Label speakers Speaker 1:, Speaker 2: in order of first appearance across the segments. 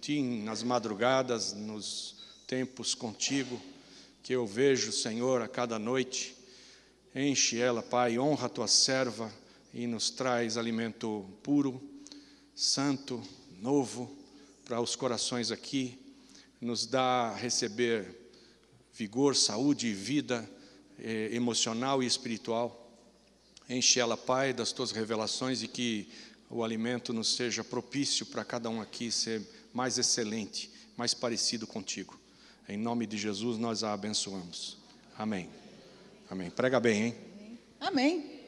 Speaker 1: Ti nas madrugadas, nos tempos contigo, que eu vejo, Senhor, a cada noite. Enche ela, Pai, honra a tua serva e nos traz alimento puro, santo, novo, para os corações aqui. Nos dá a receber vigor, saúde e vida emocional e espiritual. Enche ela, Pai, das tuas revelações e que o alimento nos seja propício para cada um aqui ser mais excelente, mais parecido contigo. Em nome de Jesus nós a abençoamos. Amém. Amém. Prega bem, hein?
Speaker 2: Amém.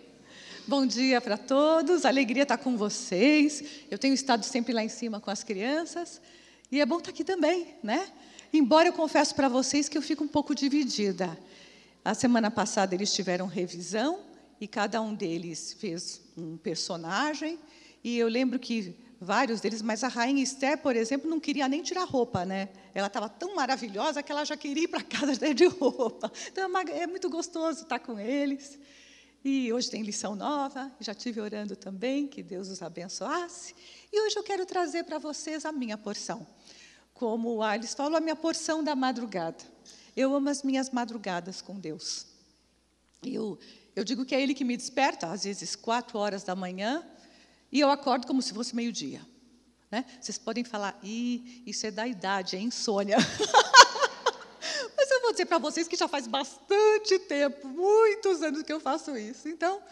Speaker 2: Bom dia para todos, alegria estar com vocês. Eu tenho estado sempre lá em cima com as crianças e é bom estar aqui também, né? Embora eu confesso para vocês que eu fico um pouco dividida. A semana passada eles tiveram revisão e cada um deles fez um personagem e eu lembro que vários deles, mas a rainha Esther, por exemplo, não queria nem tirar roupa, né? Ela estava tão maravilhosa que ela já queria ir para casa de roupa. Então, é muito gostoso estar com eles. E hoje tem lição nova, já estive orando também, que Deus os abençoasse. E hoje eu quero trazer para vocês a minha porção. Como o Alice falou, a minha porção da madrugada. Eu amo as minhas madrugadas com Deus. Eu digo que é Ele que me desperta, às vezes 4 horas da manhã, e eu acordo como se fosse meio-dia. Né? Vocês podem falar, isso é da idade, é insônia. Mas eu vou dizer para vocês que já faz bastante tempo, muitos anos que eu faço isso. Então,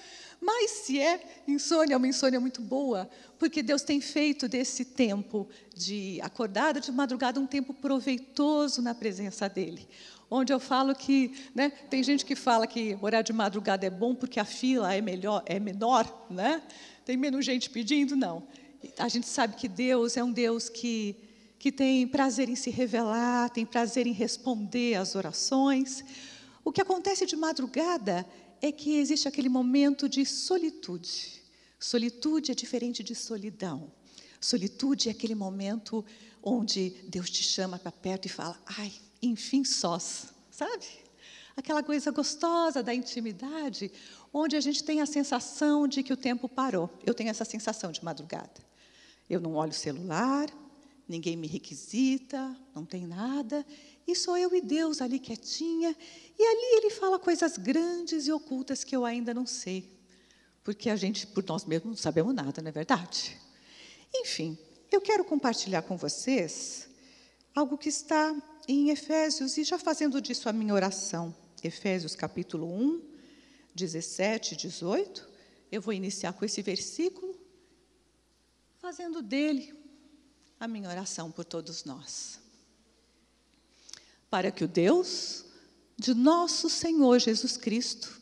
Speaker 2: mas se é insônia, é uma insônia muito boa, porque Deus tem feito desse tempo de acordada de madrugada um tempo proveitoso na presença dEle. Onde eu falo que, né, tem gente que fala que orar de madrugada é bom porque a fila é menor, né? Tem menos gente pedindo, não. A gente sabe que Deus é um Deus que tem prazer em se revelar, tem prazer em responder às orações. O que acontece de madrugada é que existe aquele momento de solitude. Solitude é diferente de solidão. Solitude é aquele momento onde Deus te chama para perto e fala, ai, enfim, sós, sabe? Aquela coisa gostosa da intimidade, onde a gente tem a sensação de que o tempo parou. Eu tenho essa sensação de madrugada. Eu não olho o celular, ninguém me requisita, não tem nada, e sou eu e Deus ali quietinha, e ali Ele fala coisas grandes e ocultas que eu ainda não sei, porque a gente, por nós mesmos, não sabemos nada, não é verdade? Enfim, eu quero compartilhar com vocês algo que está em Efésios, e já fazendo disso a minha oração. Efésios capítulo 1, 17 e 18. Eu vou iniciar com esse versículo, fazendo dele a minha oração por todos nós. Para que o Deus de nosso Senhor Jesus Cristo,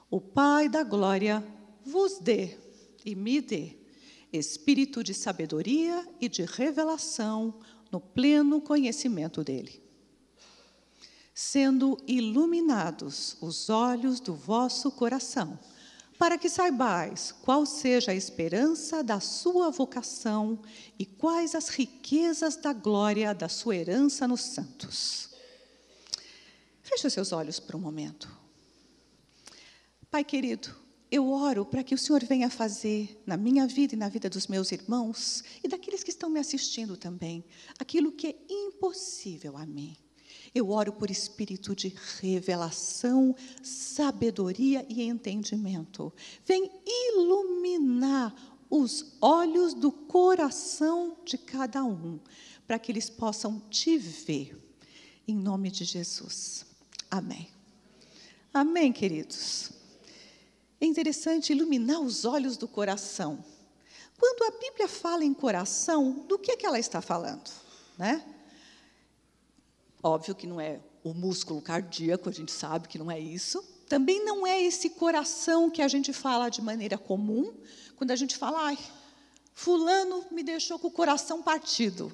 Speaker 2: o Pai da glória, vos dê e me dê espírito de sabedoria e de revelação no pleno conhecimento dele, sendo iluminados os olhos do vosso coração, para que saibais qual seja a esperança da sua vocação e quais as riquezas da glória da sua herança nos santos. Feche os seus olhos por um momento. Pai querido, eu oro para que o Senhor venha fazer na minha vida e na vida dos meus irmãos e daqueles que estão me assistindo também, aquilo que é impossível a mim. Eu oro por espírito de revelação, sabedoria e entendimento. Vem iluminar os olhos do coração de cada um, para que eles possam te ver. Em nome de Jesus. Amém. Amém, queridos. É interessante iluminar os olhos do coração. Quando a Bíblia fala em coração, do que ela está falando? Né? Óbvio que não é o músculo cardíaco, a gente sabe que não é isso. Também não é esse coração que a gente fala de maneira comum, quando a gente fala, ai, fulano me deixou com o coração partido.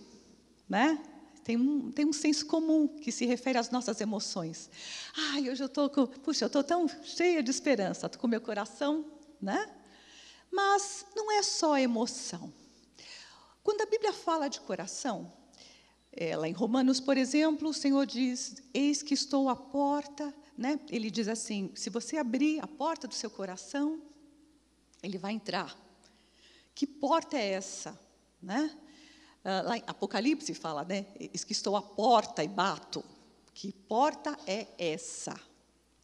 Speaker 2: Né? Tem um senso comum que se refere às nossas emoções. Ai, hoje eu estou tão cheia de esperança, estou com o meu coração, né? Mas não é só emoção. Quando a Bíblia fala de coração, lá em Romanos, por exemplo, o Senhor diz, eis que estou à porta, né? Ele diz assim, se você abrir a porta do seu coração, Ele vai entrar. Que porta é essa? Né? Lá em Apocalipse fala, né? Que estou à porta e bato. Que porta é essa?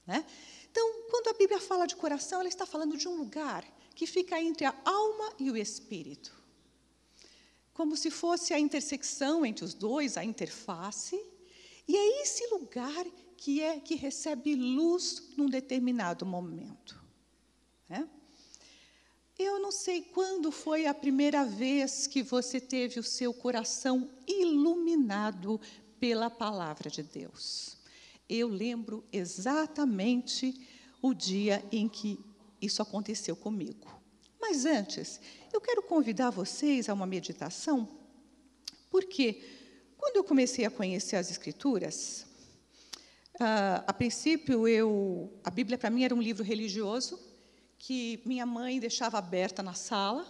Speaker 2: Né? Então, quando a Bíblia fala de coração, ela está falando de um lugar que fica entre a alma e o espírito. Como se fosse a intersecção entre os dois, a interface. E é esse lugar que recebe luz num determinado momento. Né? Eu não sei quando foi a primeira vez que você teve o seu coração iluminado pela palavra de Deus. Eu lembro exatamente o dia em que isso aconteceu comigo. Mas antes, eu quero convidar vocês a uma meditação, porque quando eu comecei a conhecer as Escrituras, a princípio a Bíblia para mim era um livro religioso, que minha mãe deixava aberta na sala,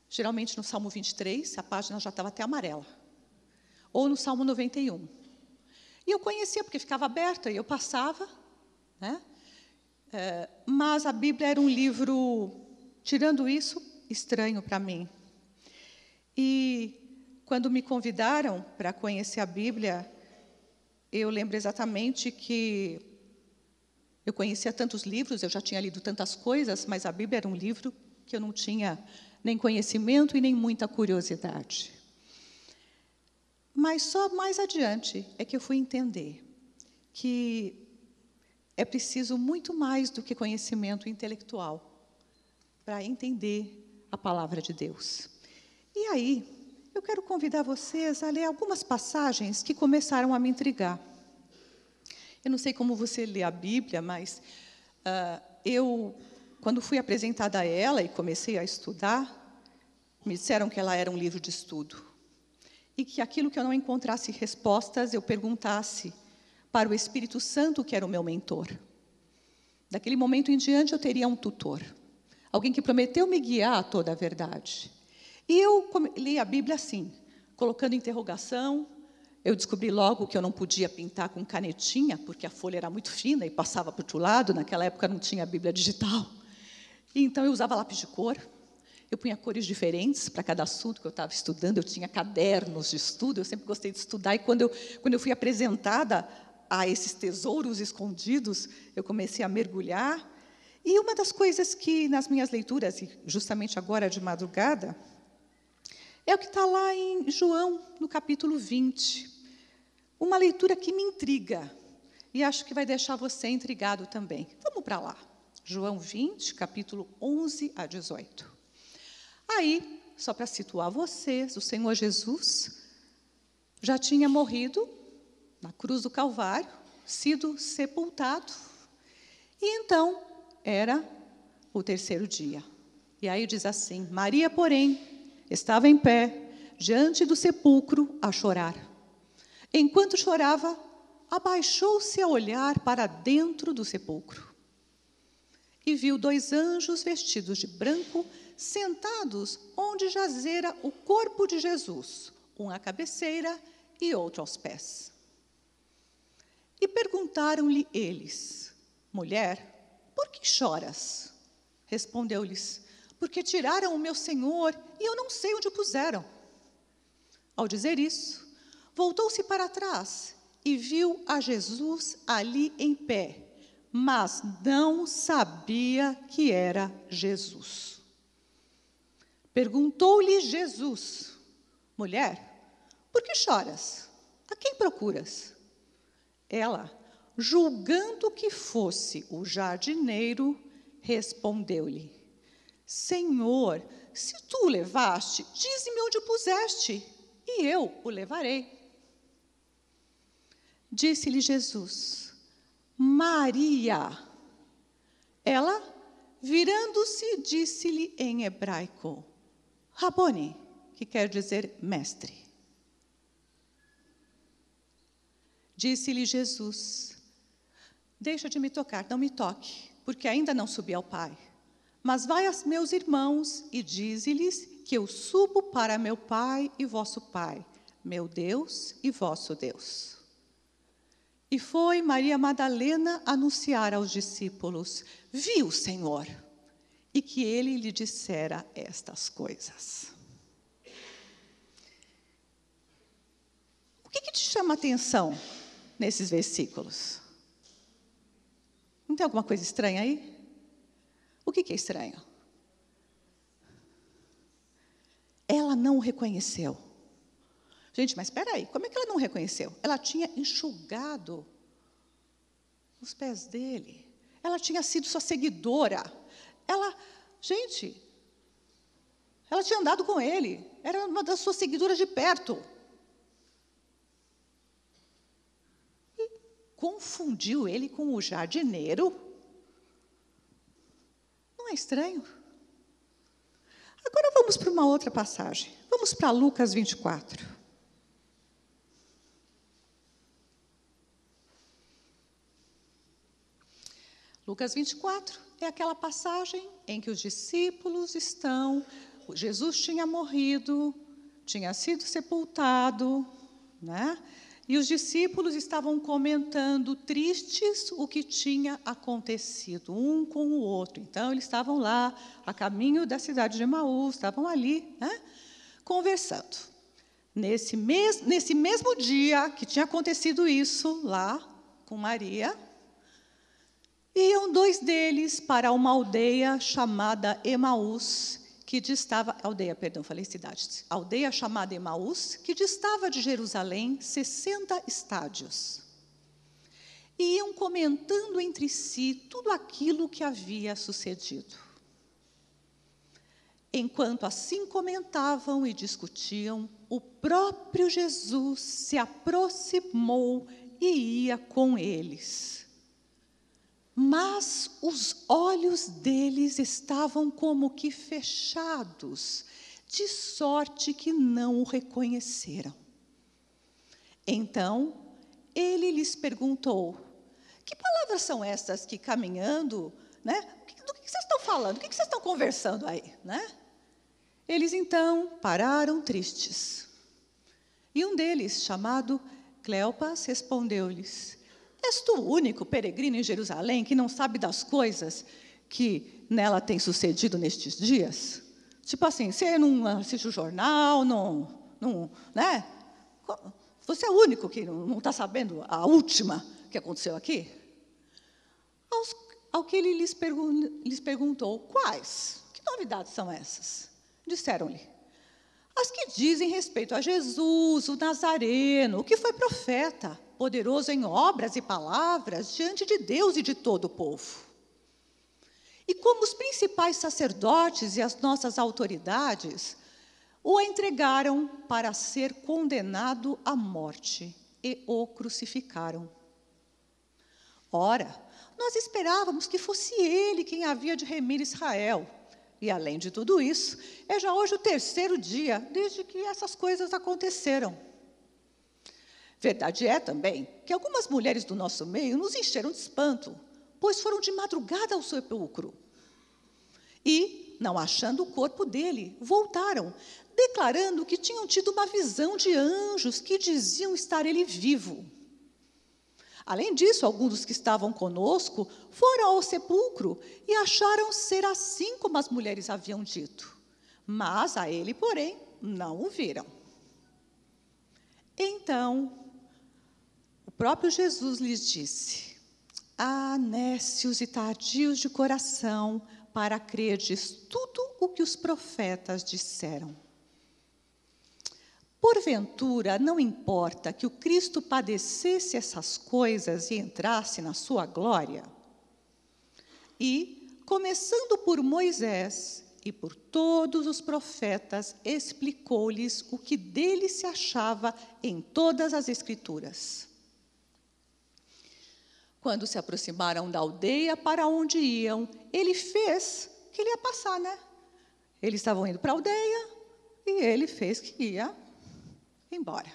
Speaker 2: geralmente no Salmo 23, a página já estava até amarela, ou no Salmo 91. E eu conhecia, porque ficava aberta, e eu passava, né? Mas a Bíblia era um livro, tirando isso, estranho para mim. E quando me convidaram para conhecer a Bíblia, eu lembro exatamente que eu conhecia tantos livros, eu já tinha lido tantas coisas, mas a Bíblia era um livro que eu não tinha nem conhecimento e nem muita curiosidade. Mas só mais adiante é que eu fui entender que é preciso muito mais do que conhecimento intelectual para entender a palavra de Deus. E aí, eu quero convidar vocês a ler algumas passagens que começaram a me intrigar. Eu não sei como você lê a Bíblia, mas quando fui apresentada a ela e comecei a estudar, me disseram que ela era um livro de estudo. E que aquilo que eu não encontrasse respostas, eu perguntasse para o Espírito Santo, que era o meu mentor. Daquele momento em diante, eu teria um tutor. Alguém que prometeu me guiar a toda a verdade. E eu li a Bíblia assim, colocando interrogação. Eu descobri logo que eu não podia pintar com canetinha, porque a folha era muito fina e passava para o outro lado. Naquela época não tinha a Bíblia digital. E então eu usava lápis de cor. Eu punha cores diferentes para cada assunto que eu estava estudando. Eu tinha cadernos de estudo. Eu sempre gostei de estudar. E quando eu fui apresentada a esses tesouros escondidos, eu comecei a mergulhar. E uma das coisas que, nas minhas leituras, e justamente agora de madrugada, é o que está lá em João, no capítulo 20. Uma leitura que me intriga, e acho que vai deixar você intrigado também. Vamos para lá. João 20, capítulo 11 a 18. Aí, só para situar vocês, o Senhor Jesus já tinha morrido na cruz do Calvário, sido sepultado, e então era o terceiro dia. E aí diz assim: Maria, porém, estava em pé, diante do sepulcro, a chorar. Enquanto chorava, abaixou-se a olhar para dentro do sepulcro. E viu 2 anjos vestidos de branco, sentados onde jazera o corpo de Jesus, um à cabeceira e outro aos pés. E perguntaram-lhe eles: Mulher, por que choras? Respondeu-lhes: Porque tiraram o meu Senhor e eu não sei onde o puseram. Ao dizer isso, voltou-se para trás e viu a Jesus ali em pé, mas não sabia que era Jesus. Perguntou-lhe Jesus: Mulher, por que choras? A quem procuras? Ela, julgando que fosse o jardineiro, respondeu-lhe: Senhor, se tu o levaste, dize-me onde o puseste, e eu o levarei. Disse-lhe Jesus: Maria. Ela, virando-se, disse-lhe em hebraico: Rabone, que quer dizer mestre. Disse-lhe Jesus: Deixa de me tocar, não me toque, porque ainda não subi ao Pai. Mas vai aos meus irmãos e dize-lhes que eu subo para meu Pai e vosso Pai, meu Deus e vosso Deus. E foi Maria Madalena anunciar aos discípulos: Vi o Senhor, e que ele lhe dissera estas coisas. que te chama a atenção nesses versículos? Não tem alguma coisa estranha aí? O que é estranho? Ela não o reconheceu. Gente, mas espera aí, como é que ela não reconheceu? Ela tinha enxugado os pés dele. Ela tinha sido sua seguidora. Ela tinha andado com ele. Era uma das suas seguidoras de perto. E confundiu ele com o jardineiro. Não é estranho? Agora vamos para uma outra passagem. Vamos para Lucas 24. Lucas 24 é aquela passagem em que os discípulos estão, Jesus tinha morrido, tinha sido sepultado, né? E os discípulos estavam comentando tristes o que tinha acontecido, um com o outro. Então, eles estavam lá, a caminho da cidade de Emaús, estavam ali, né, conversando. Nesse mesmo dia que tinha acontecido isso, lá com Maria, iam dois deles para uma aldeia chamada Emaús, que distava, aldeia chamada Emaús, que distava de Jerusalém 60 estádios. E iam comentando entre si tudo aquilo que havia sucedido. Enquanto assim comentavam e discutiam, o próprio Jesus se aproximou e ia com eles. Mas os olhos deles estavam como que fechados, de sorte que não o reconheceram. Então, ele lhes perguntou: que palavras são estas que caminhando, né? Do que vocês estão falando? O que vocês estão conversando aí, né? Eles então pararam tristes. E um deles, chamado Cleopas, respondeu-lhes: és tu o único peregrino em Jerusalém que não sabe das coisas que nela tem sucedido nestes dias? Tipo assim, você não assiste o jornal, né? Você é o único que não está sabendo a última que aconteceu aqui? Ao que ele lhes perguntou: quais? Que novidades são essas? Disseram-lhe: as que dizem respeito a Jesus, o Nazareno, que foi profeta, poderoso em obras e palavras diante de Deus e de todo o povo. E como os principais sacerdotes e as nossas autoridades o entregaram para ser condenado à morte e o crucificaram. Ora, nós esperávamos que fosse ele quem havia de remir Israel. E, além de tudo isso, é já hoje o 3º dia desde que essas coisas aconteceram. Verdade é também que algumas mulheres do nosso meio nos encheram de espanto, pois foram de madrugada ao sepulcro. E, não achando o corpo dele, voltaram, declarando que tinham tido uma visão de anjos que diziam estar ele vivo. Além disso, alguns dos que estavam conosco foram ao sepulcro e acharam ser assim como as mulheres haviam dito. Mas a ele, porém, não o viram. Então, o próprio Jesus lhes disse: ah, nécios e tardios de coração, para crerdes tudo o que os profetas disseram. Porventura, não importa que o Cristo padecesse essas coisas e entrasse na sua glória? E, começando por Moisés e por todos os profetas, explicou-lhes o que dele se achava em todas as Escrituras. Quando se aproximaram da aldeia para onde iam, ele fez que ele ia passar, né? Eles estavam indo para a aldeia e ele fez que ia embora.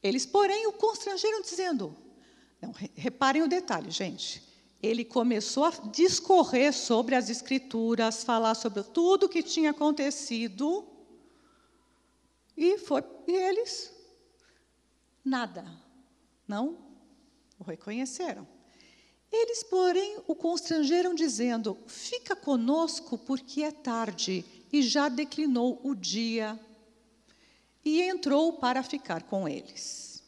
Speaker 2: Eles, porém, o constrangeram, dizendo... Não, reparem o detalhe, gente. Ele começou a discorrer sobre as Escrituras, falar sobre tudo o que tinha acontecido, e eles, nada, não o reconheceram. Eles, porém, o constrangeram, dizendo: fica conosco, porque é tarde, e já declinou o dia. e entrou para ficar com eles.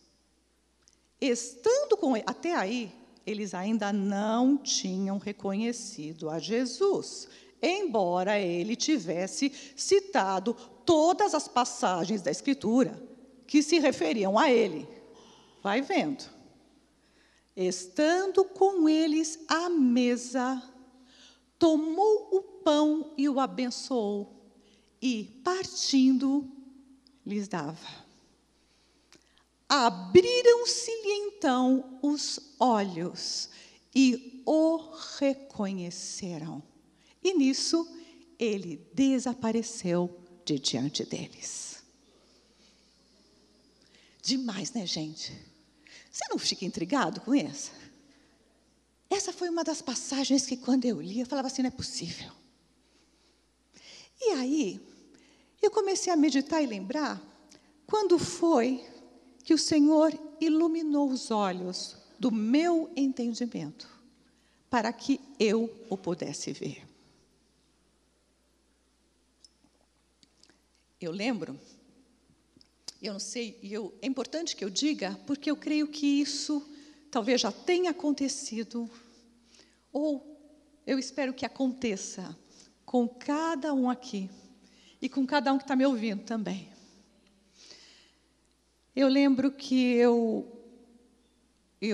Speaker 2: Estando com ele, até aí, eles ainda não tinham reconhecido a Jesus, embora ele tivesse citado todas as passagens da Escritura que se referiam a ele. Vai vendo. Estando com eles à mesa, tomou o pão e o abençoou, e, partindo, lhes dava. Abriram-se-lhe então os olhos e o reconheceram. E nisso ele desapareceu de diante deles. Demais, né, gente? Você não fica intrigado com essa? Essa foi uma das passagens que, quando eu li, eu falava assim, não é possível. E aí, eu comecei a meditar e lembrar quando foi que o Senhor iluminou os olhos do meu entendimento para que eu o pudesse ver. Eu lembro, eu não sei, é importante que eu diga, porque eu creio que isso talvez já tenha acontecido, ou eu espero que aconteça com cada um aqui, e com cada um que está me ouvindo também. Eu lembro que eu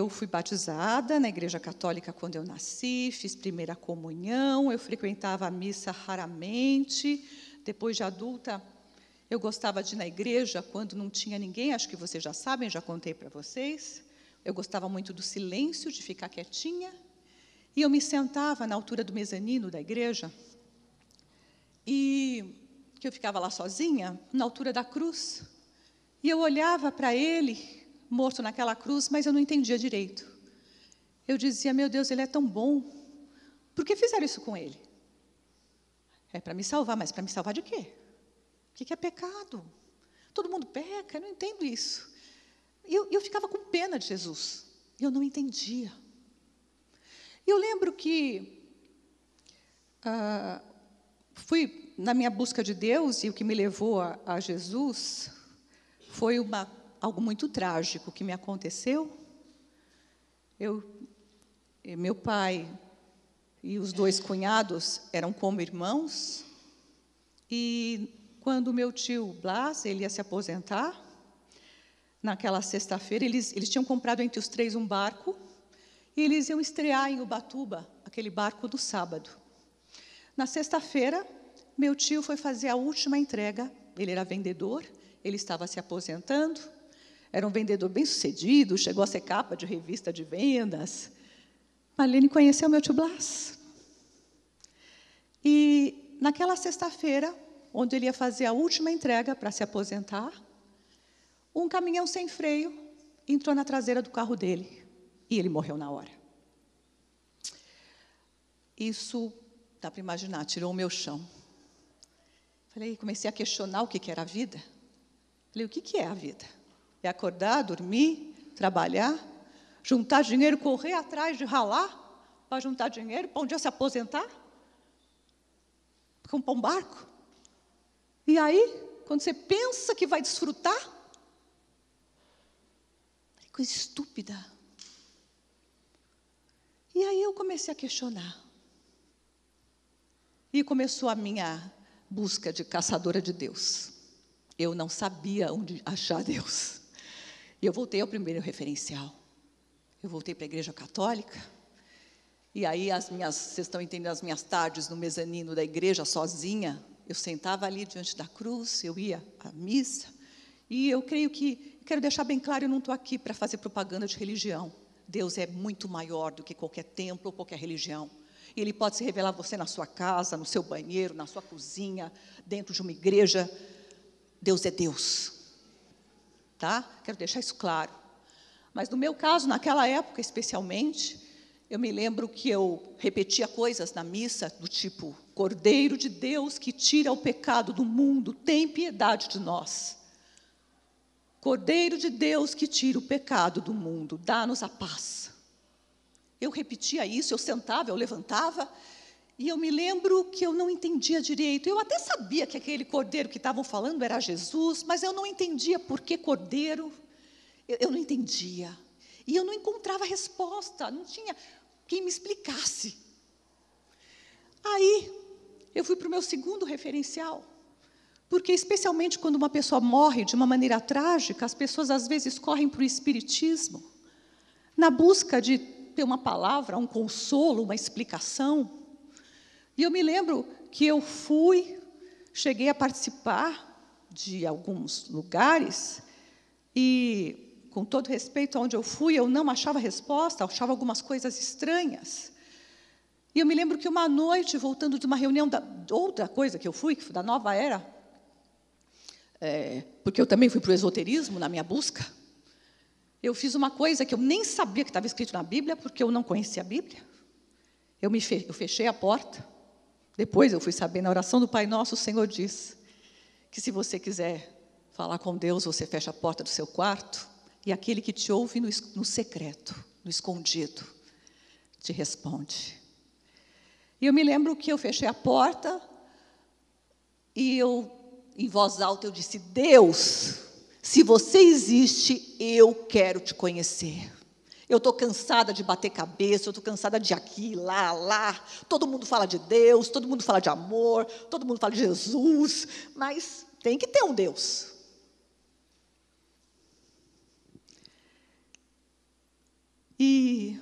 Speaker 2: fui batizada na Igreja Católica quando eu nasci, fiz primeira comunhão, eu frequentava a missa raramente. Depois de adulta, eu gostava de ir na igreja quando não tinha ninguém, acho que vocês já sabem, já contei para vocês. Eu gostava muito do silêncio, de ficar quietinha. E eu me sentava na altura do mezanino da igreja, e que eu ficava lá sozinha, na altura da cruz. E eu olhava para ele, morto naquela cruz, mas eu não entendia direito. Eu dizia, meu Deus, ele é tão bom. Por que fizeram isso com ele? É para me salvar, mas para me salvar de quê? O que é pecado? Todo mundo peca, eu não entendo isso. E eu ficava com pena de Jesus. Eu não entendia. E eu lembro que fui na minha busca de Deus, e o que me levou a Jesus foi algo muito trágico que me aconteceu. Meu pai e os 2 cunhados eram como irmãos, e quando meu tio Blas, ele ia se aposentar, naquela sexta-feira, eles tinham comprado entre os 3 um barco, e eles iam estrear em Ubatuba, aquele barco, no sábado. Na sexta-feira, meu tio foi fazer a última entrega, ele era vendedor, ele estava se aposentando, era um vendedor bem-sucedido, chegou a ser capa de revista de vendas. Marlene conheceu meu tio Blas. E naquela sexta-feira, onde ele ia fazer a última entrega para se aposentar, um caminhão sem freio entrou na traseira do carro dele e ele morreu na hora. Isso, dá para imaginar, tirou o meu chão. Comecei a questionar o que era a vida. Falei, o que é a vida? É acordar, dormir, trabalhar, juntar dinheiro, correr atrás de ralar para juntar dinheiro, para um dia se aposentar? Comprar um barco? E aí, quando você pensa que vai desfrutar, coisa estúpida. E aí eu comecei a questionar. E começou a minha busca de caçadora de Deus. Eu não sabia onde achar Deus. E eu voltei ao primeiro referencial. Eu voltei para a Igreja Católica. E aí, vocês estão entendendo, as minhas tardes no mezanino da igreja, sozinha, eu sentava ali diante da cruz, eu ia à missa. E eu quero deixar bem claro, eu não estou aqui para fazer propaganda de religião. Deus é muito maior do que qualquer templo ou qualquer religião. E Ele pode se revelar a você na sua casa, no seu banheiro, na sua cozinha, dentro de uma igreja. Deus é Deus. Tá? Quero deixar isso claro. Mas no meu caso, naquela época especialmente, eu me lembro que eu repetia coisas na missa do tipo, Cordeiro de Deus que tira o pecado do mundo, tem piedade de nós. Cordeiro de Deus que tira o pecado do mundo, dá-nos a paz. Eu repetia isso, eu sentava, eu levantava, E eu me lembro que eu não entendia direito. Eu até sabia que aquele cordeiro que estavam falando era Jesus, mas eu não entendia por que cordeiro. Eu não entendia. E eu não encontrava resposta, não tinha quem me explicasse. Aí, eu fui para o meu segundo referencial. Porque, especialmente quando uma pessoa morre de uma maneira trágica, as pessoas às vezes correm para o espiritismo, na busca de ter uma palavra, um consolo, uma explicação. E eu me lembro que eu cheguei a participar de alguns lugares, e, com todo respeito aonde eu fui, eu não achava resposta, achava algumas coisas estranhas. E eu me lembro que uma noite, voltando de uma reunião, outra coisa que eu fui, que foi da Nova Era, porque eu também fui para o esoterismo na minha busca, eu fiz uma coisa que eu nem sabia que estava escrito na Bíblia, porque eu não conhecia a Bíblia. Eu fechei a porta. Depois eu fui saber, na oração do Pai Nosso, o Senhor diz que se você quiser falar com Deus, você fecha a porta do seu quarto, e aquele que te ouve no secreto, no escondido, te responde. E eu me lembro que eu fechei a porta, e em voz alta, eu disse: Deus, se você existe, eu quero te conhecer. Eu estou cansada de bater cabeça, eu estou cansada de aqui, lá. Todo mundo fala de Deus, todo mundo fala de amor, todo mundo fala de Jesus, mas tem que ter um Deus. E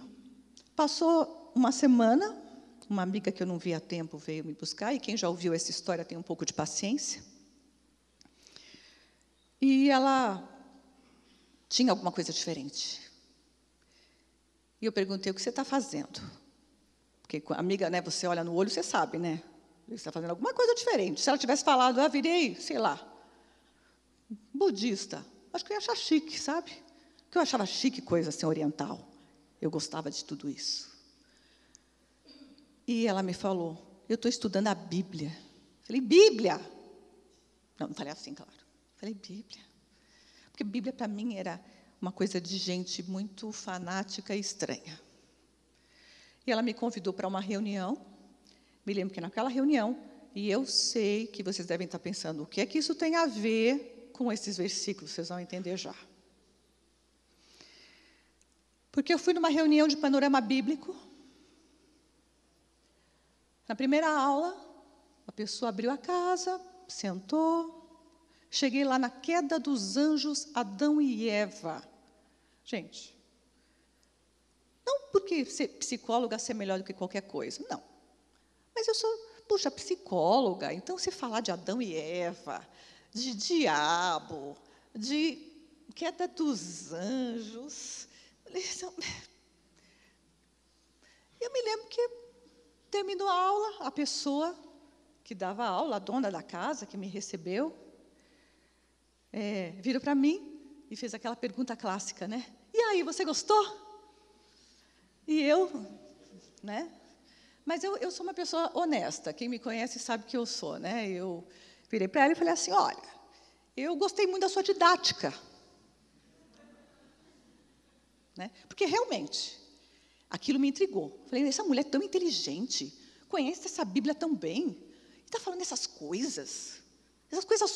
Speaker 2: passou uma semana, uma amiga que eu não via há tempo veio me buscar, e quem já ouviu essa história tem um pouco de paciência. E ela tinha alguma coisa diferente. E eu perguntei: o que você está fazendo? Porque, amiga, né, você olha no olho, você sabe, né? Você está fazendo alguma coisa diferente. Se ela tivesse falado: virei, sei lá, budista, acho que eu ia achar chique, sabe? Porque eu achava chique coisa assim, oriental. Eu gostava de tudo isso. E ela me falou: eu estou estudando a Bíblia. Falei: Bíblia? Não falei assim, claro. Falei: Bíblia. Porque Bíblia, para mim, era uma coisa de gente muito fanática e estranha. E ela me convidou para uma reunião. Me lembro que naquela reunião, e eu sei que vocês devem estar pensando: o que é que isso tem a ver com esses versículos? Vocês vão entender já. Porque eu fui numa reunião de panorama bíblico. Na primeira aula, a pessoa abriu a casa, sentou. Cheguei lá na queda dos anjos, Adão e Eva. Gente, não porque ser psicóloga ser melhor do que qualquer coisa, não. Mas eu sou, psicóloga, então se falar de Adão e Eva, de diabo, de queda dos anjos, eu me lembro que terminou a aula, a pessoa que dava a aula, a dona da casa que me recebeu, virou para mim e fez aquela pergunta clássica, né? E aí, você gostou? E eu, né? Mas eu sou uma pessoa honesta. Quem me conhece sabe que eu sou, né? Eu virei para ela e falei assim: olha, eu gostei muito da sua didática. Né? Porque, realmente, aquilo me intrigou. Falei: essa mulher é tão inteligente, conhece essa Bíblia tão bem, e está falando essas coisas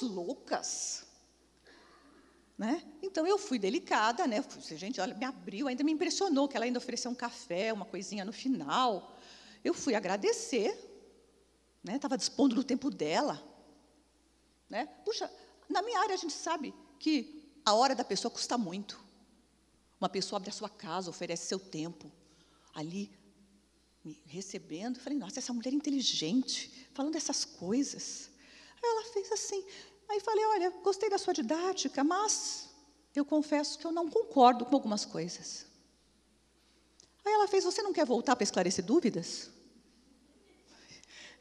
Speaker 2: loucas. Né? Então, eu fui delicada, né? Gente, olha, me abriu, ainda me impressionou que ela ainda ofereceu um café, uma coisinha no final. Eu fui agradecer, né? Estava dispondo do tempo dela. Né? Puxa, na minha área a gente sabe que a hora da pessoa custa muito. Uma pessoa abre a sua casa, oferece seu tempo, ali, me recebendo. Eu falei: nossa, essa mulher é inteligente, falando essas coisas. Aí ela fez assim. Aí falei: olha, gostei da sua didática, mas eu confesso que eu não concordo com algumas coisas. Aí ela fez: você não quer voltar para esclarecer dúvidas?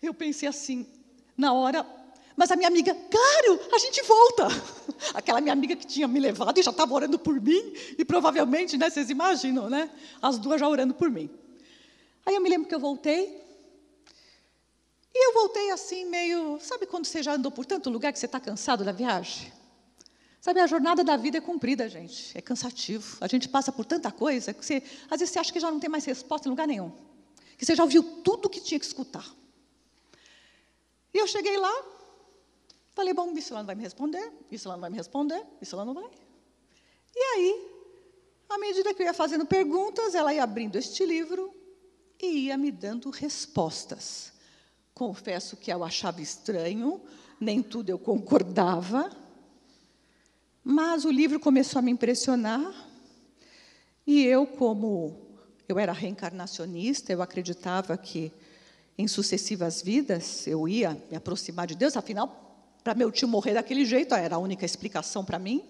Speaker 2: Eu pensei assim, na hora, mas a minha amiga: claro, a gente volta. Aquela minha amiga que tinha me levado e já estava orando por mim, e provavelmente, né, vocês imaginam, né, as duas já orando por mim. Aí eu me lembro que eu voltei. E eu voltei assim, meio... Sabe quando você já andou por tanto lugar que você está cansado da viagem? Sabe, a jornada da vida é comprida, gente. É cansativo. A gente passa por tanta coisa que às vezes você acha que já não tem mais resposta em lugar nenhum. Que você já ouviu tudo o que tinha que escutar. eu cheguei lá, falei, bom, isso ela não vai me responder, isso ela não vai me responder, isso ela não vai. E aí, à medida que eu ia fazendo perguntas, ela ia abrindo este livro e ia me dando respostas. Confesso que eu achava estranho, nem tudo eu concordava, mas o livro começou a me impressionar, e eu, como eu era reencarnacionista, eu acreditava que em sucessivas vidas eu ia me aproximar de Deus, afinal, para meu tio morrer daquele jeito, era a única explicação para mim,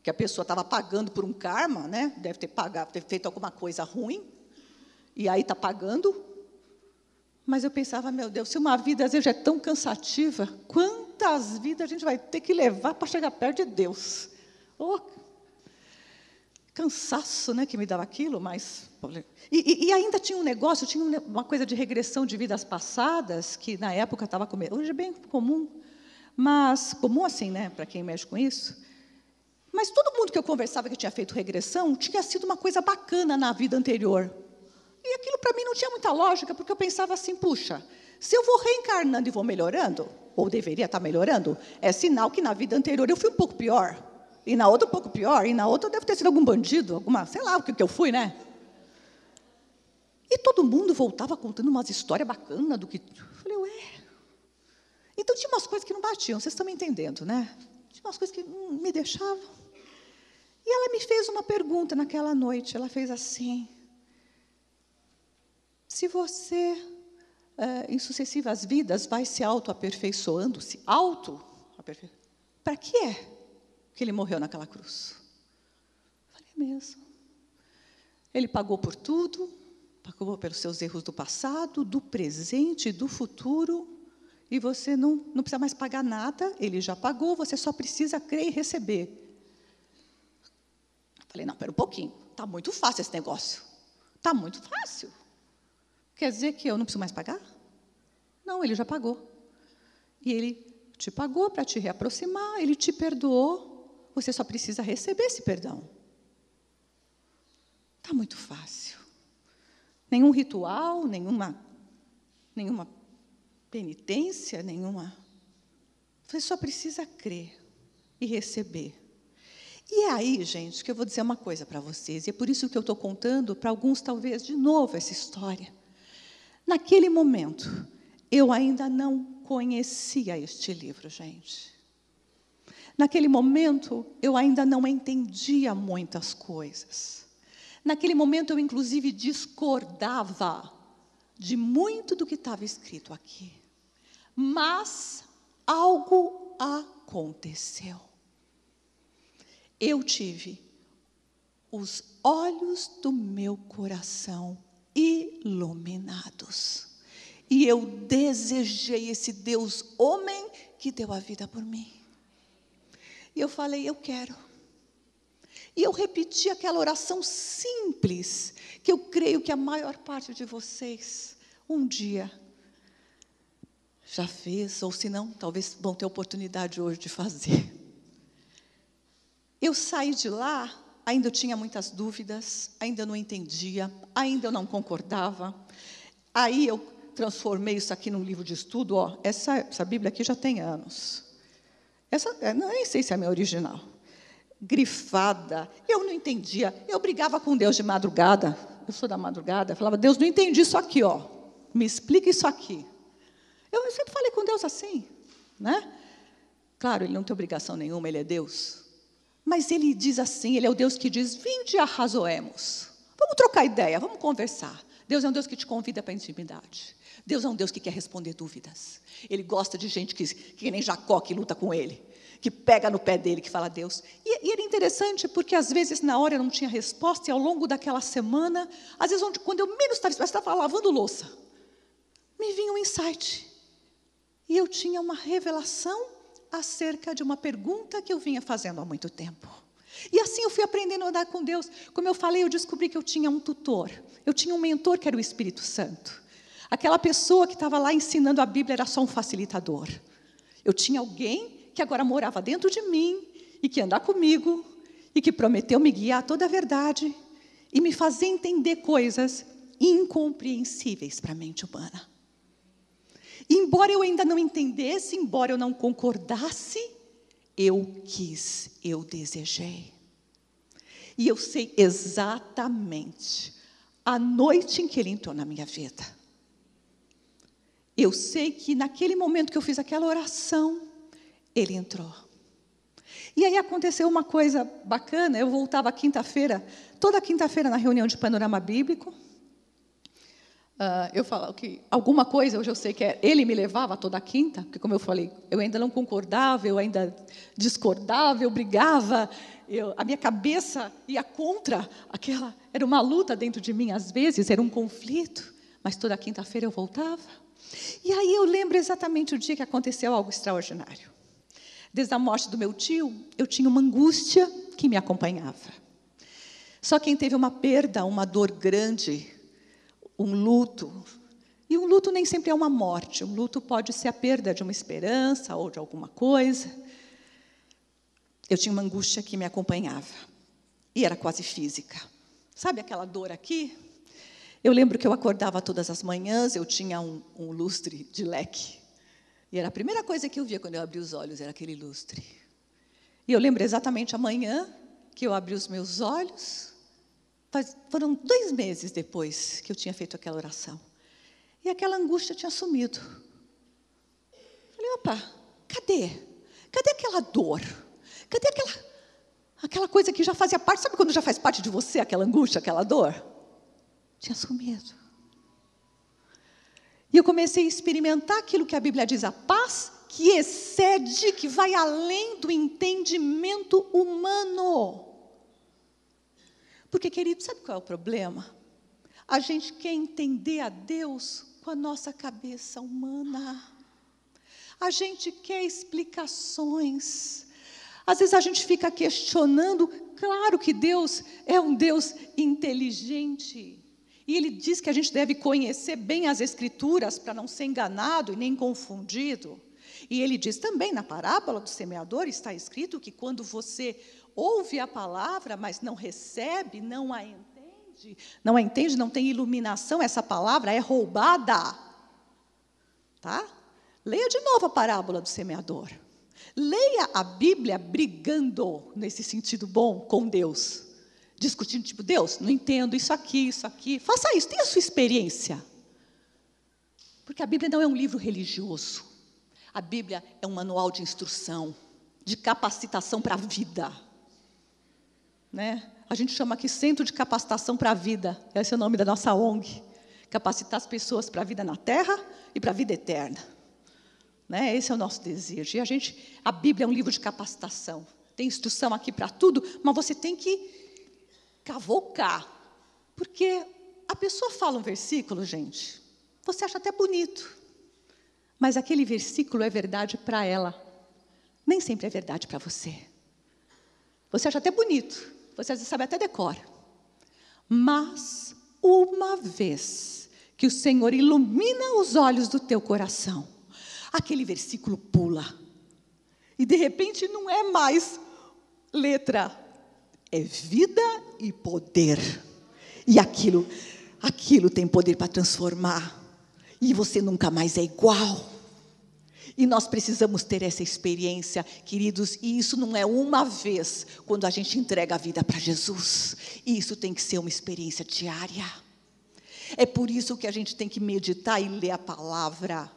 Speaker 2: que a pessoa estava pagando por um karma, né? Deve ter pagado, deve ter feito alguma coisa ruim, e aí está pagando. Mas eu pensava, meu Deus, se uma vida às vezes é tão cansativa, quantas vidas a gente vai ter que levar para chegar perto de Deus? Oh, cansaço, né, que me dava aquilo, mas... E ainda tinha um negócio, tinha uma coisa de regressão de vidas passadas, que na época estava começando, hoje é bem comum, mas comum assim, né, para quem mexe com isso. Mas todo mundo que eu conversava que tinha feito regressão, tinha sido uma coisa bacana na vida anterior. E aquilo para mim não tinha muita lógica, porque eu pensava assim, puxa, se eu vou reencarnando e vou melhorando, ou deveria estar melhorando, é sinal que na vida anterior eu fui um pouco pior, e na outra um pouco pior, e na outra deve ter sido algum bandido, alguma, sei lá o que eu fui, né? E todo mundo voltava contando umas histórias bacanas do que... Eu falei, ué... Então tinha umas coisas que não batiam, vocês estão me entendendo, né? Tinha umas coisas que não me deixavam. E ela me fez uma pergunta naquela noite, ela fez assim... Se você, em sucessivas vidas, vai se auto-aperfeiçoando, para que é que ele morreu naquela cruz? Eu falei, mesmo. Ele pagou por tudo, pagou pelos seus erros do passado, do presente e do futuro, e você não precisa mais pagar nada, ele já pagou, você só precisa crer e receber. Eu falei, não, espera um pouquinho, está muito fácil esse negócio, está muito fácil. Quer dizer que eu não preciso mais pagar? Não, ele já pagou. E ele te pagou para te reaproximar, ele te perdoou, você só precisa receber esse perdão. Está muito fácil. Nenhum ritual, nenhuma penitência, Você só precisa crer e receber. E é aí, gente, que eu vou dizer uma coisa para vocês, e é por isso que eu estou contando para alguns, talvez, de novo, essa história. Naquele momento, eu ainda não conhecia este livro, gente. Naquele momento, eu ainda não entendia muitas coisas. Naquele momento, eu, inclusive, discordava de muito do que estava escrito aqui. Mas algo aconteceu. Eu tive os olhos do meu coração iluminados. E eu desejei esse Deus homem que deu a vida por mim. E eu falei, eu quero. E eu repeti aquela oração simples, que eu creio que a maior parte de vocês, um dia, já fez, ou se não, talvez vão ter oportunidade hoje de fazer. Eu saí de lá, ainda eu tinha muitas dúvidas, ainda não entendia, ainda eu não concordava. Aí eu transformei isso aqui num livro de estudo. Ó, essa Bíblia aqui já tem anos. Nem sei se é a minha original. Grifada, eu não entendia. Eu brigava com Deus de madrugada. Eu sou da madrugada. Eu falava, Deus, não entendi isso aqui, ó. Me explica isso aqui. Eu sempre falei com Deus assim, né? Claro, Ele não tem obrigação nenhuma, Ele é Deus. Mas Ele diz assim, Ele é o Deus que diz, vinde arrazoemos. Vamos trocar ideia, vamos conversar. Deus é um Deus que te convida para a intimidade. Deus é um Deus que quer responder dúvidas. Ele gosta de gente que nem Jacó, que luta com Ele, que pega no pé dele, que fala a Deus. E era interessante, porque às vezes na hora eu não tinha resposta, e ao longo daquela semana, às vezes quando eu menos estava lavando louça, me vinha um insight. E eu tinha uma revelação acerca de uma pergunta que eu vinha fazendo há muito tempo. E assim eu fui aprendendo a andar com Deus. Como eu falei, eu descobri que eu tinha um tutor. Eu tinha um mentor que era o Espírito Santo. Aquela pessoa que estava lá ensinando a Bíblia era só um facilitador. Eu tinha alguém que agora morava dentro de mim e que ia andar comigo e que prometeu me guiar a toda a verdade e me fazer entender coisas incompreensíveis para a mente humana. embora eu ainda não entendesse, embora eu não concordasse, eu quis, eu desejei. E eu sei exatamente a noite em que ele entrou na minha vida. Eu sei que naquele momento que eu fiz aquela oração, ele entrou. E aí aconteceu uma coisa bacana, eu voltava quinta-feira, toda quinta-feira na reunião de panorama bíblico. Eu falava que alguma coisa, hoje eu sei que ele me levava toda quinta, porque como eu falei, eu ainda não concordava, eu ainda discordava, eu brigava, a minha cabeça ia contra era uma luta dentro de mim às vezes, era um conflito, mas toda quinta-feira eu voltava. E aí eu lembro exatamente o dia que aconteceu algo extraordinário. Desde a morte do meu tio, eu tinha uma angústia que me acompanhava. Só quem teve uma perda, uma dor grande, um luto, e um luto nem sempre é uma morte, um luto pode ser a perda de uma esperança ou de alguma coisa. Eu tinha uma angústia que me acompanhava, e era quase física. Sabe aquela dor aqui? Eu lembro que eu acordava todas as manhãs, eu tinha um lustre de leque, e era a primeira coisa que eu via quando eu abria os olhos, era aquele lustre. E eu lembro exatamente a manhã que eu abri os meus olhos. Foram 2 meses depois que eu tinha feito aquela oração. E aquela angústia tinha sumido. Falei, opa, cadê? Cadê aquela dor? Cadê aquela coisa que já fazia parte? Sabe quando já faz parte de você, aquela angústia, aquela dor? Tinha sumido. E eu comecei a experimentar aquilo que a Bíblia diz, a paz que excede, que vai além do entendimento humano. Porque, querido, sabe qual é o problema? A gente quer entender a Deus com a nossa cabeça humana. A gente quer explicações. Às vezes a gente fica questionando. Claro que Deus é um Deus inteligente. E Ele diz que a gente deve conhecer bem as Escrituras para não ser enganado e nem confundido. E Ele diz também, na parábola do semeador, está escrito que quando você ouve a palavra, mas não recebe, não a entende, não tem iluminação, essa palavra é roubada. Tá? Leia de novo a parábola do semeador. Leia a Bíblia brigando, nesse sentido bom, com Deus. Discutindo, tipo, Deus, não entendo isso aqui. Faça isso, tenha a sua experiência. Porque a Bíblia não é um livro religioso. A Bíblia é um manual de instrução, de capacitação para a vida. Né? A gente chama aqui Centro de Capacitação para a Vida. Esse é o nome da nossa ONG. Capacitar as pessoas para a vida na Terra e para a vida eterna. Né? Esse é o nosso desejo. E a Bíblia é um livro de capacitação. Tem instrução aqui para tudo, mas você tem que cavocar. Porque a pessoa fala um versículo, gente, você acha até bonito. Mas aquele versículo é verdade para ela. Nem sempre é verdade para você. Você acha até bonito. Você às vezes sabe até decora. Mas, uma vez que o Senhor ilumina os olhos do teu coração, aquele versículo pula. E de repente não é mais letra, é vida e poder. E aquilo tem poder para transformar. E você nunca mais é igual. E nós precisamos ter essa experiência, queridos, e isso não é uma vez, quando a gente entrega a vida para Jesus. E isso tem que ser uma experiência diária. É por isso que a gente tem que meditar e ler a palavra.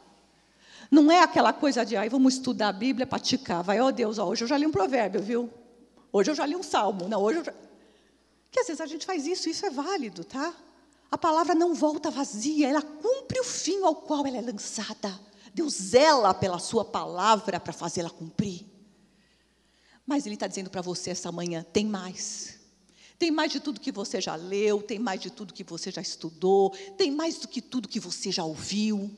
Speaker 2: Não é aquela coisa de, vamos estudar a Bíblia para praticar. Deus, hoje eu já li um provérbio, viu? Hoje eu já li um salmo. Não, hoje eu já... Porque às vezes a gente faz isso é válido, tá? A palavra não volta vazia, ela cumpre o fim ao qual ela é lançada. Deus zela pela sua palavra para fazê-la cumprir. Mas Ele está dizendo para você essa manhã, tem mais. Tem mais de tudo que você já leu, tem mais de tudo que você já estudou, tem mais do que tudo que você já ouviu.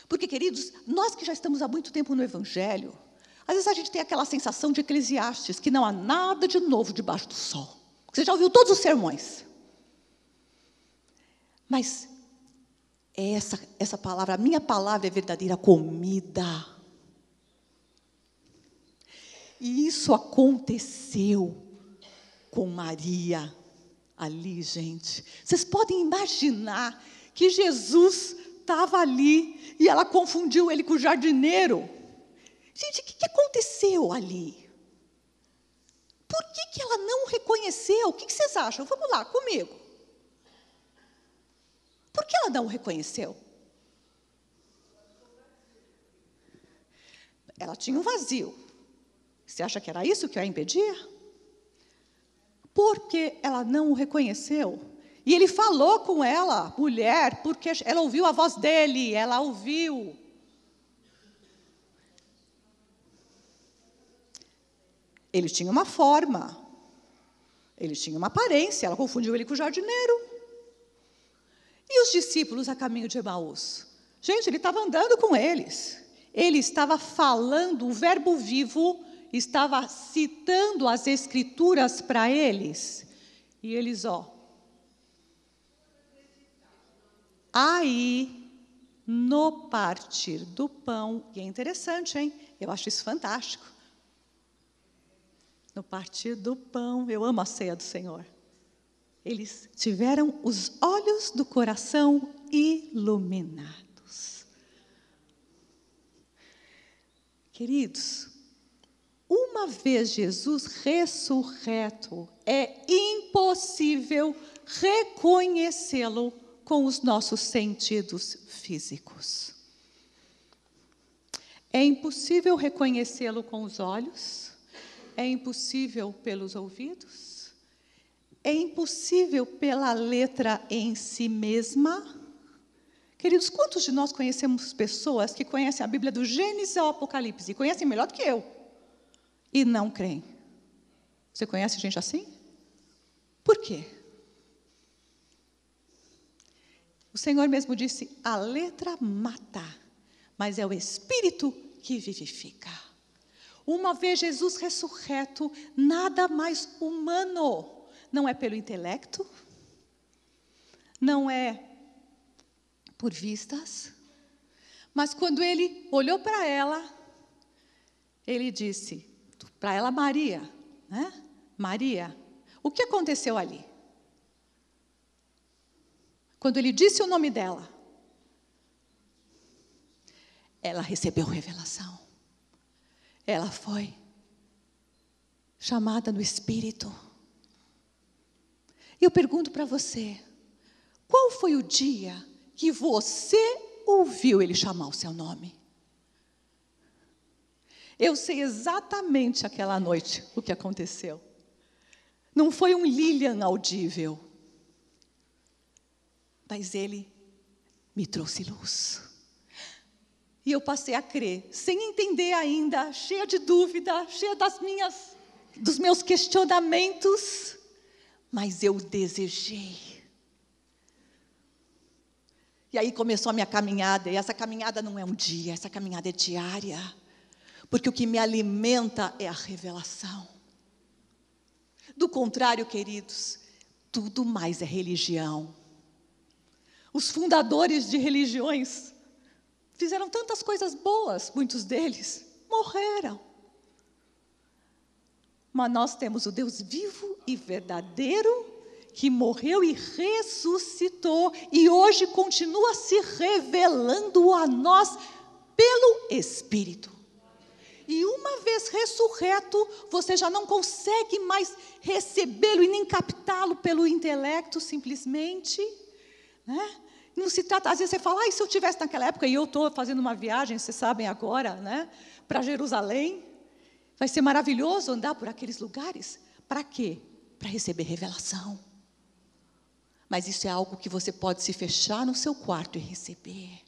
Speaker 2: Porque, queridos, nós que já estamos há muito tempo no Evangelho, às vezes a gente tem aquela sensação de Eclesiastes, que não há nada de novo debaixo do sol. Você já ouviu todos os sermões. Mas essa palavra, a minha palavra é verdadeira comida. E isso aconteceu com Maria ali, gente. Vocês podem imaginar que Jesus estava ali e ela confundiu ele com o jardineiro. Gente, o que aconteceu ali? Por que ela não reconheceu? O que vocês acham? Vamos lá, comigo. Por que ela não reconheceu? Ela tinha um vazio. Você acha que era isso que a impedia? Porque ela não o reconheceu. E ele falou com ela, mulher, porque ela ouviu a voz dele, ela ouviu. Ele tinha uma forma, ele tinha uma aparência, ela confundiu ele com o jardineiro. E os discípulos a caminho de Emaús? Gente, ele estava andando com eles. Ele estava falando, o verbo vivo estava citando as escrituras para eles. E eles, aí, no partir do pão, e é interessante, hein? Eu acho isso fantástico. No partir do pão, eu amo a ceia do Senhor. Eles tiveram os olhos do coração iluminados. Queridos, uma vez Jesus ressurreto, é impossível reconhecê-lo com os nossos sentidos físicos. É impossível reconhecê-lo com os olhos, é impossível pelos ouvidos, é impossível pela letra em si mesma. Queridos, quantos de nós conhecemos pessoas que conhecem a Bíblia do Gênesis ao Apocalipse, e conhecem melhor do que eu, e não creem? Você conhece gente assim? Por quê? O Senhor mesmo disse, a letra mata, mas é o Espírito que vivifica. Uma vez Jesus ressurreto, nada mais humano, não é pelo intelecto, não é por vistas, mas quando ele olhou para ela, ele disse, para ela Maria, né? Maria, o que aconteceu ali? Quando ele disse o nome dela, ela recebeu revelação. Ela foi chamada no Espírito. E eu pergunto para você, qual foi o dia que você ouviu ele chamar o seu nome? Eu sei exatamente aquela noite o que aconteceu. Não foi um Lilian audível, mas ele me trouxe luz. E eu passei a crer, sem entender ainda, cheia de dúvida, cheia dos meus questionamentos, mas eu desejei. E aí começou a minha caminhada, e essa caminhada não é um dia, essa caminhada é diária, porque o que me alimenta é a revelação. Do contrário, queridos, tudo mais é religião. Os fundadores de religiões fizeram tantas coisas boas, muitos deles morreram. Mas nós temos o Deus vivo e verdadeiro, que morreu e ressuscitou, e hoje continua se revelando a nós pelo Espírito. E uma vez ressurreto, você já não consegue mais recebê-lo e nem captá-lo pelo intelecto simplesmente, né? Não se trata, às vezes você fala, se eu tivesse naquela época, e eu estou fazendo uma viagem, vocês sabem agora, né, para Jerusalém, vai ser maravilhoso andar por aqueles lugares. Para quê? Para receber revelação. Mas isso é algo que você pode se fechar no seu quarto e receber.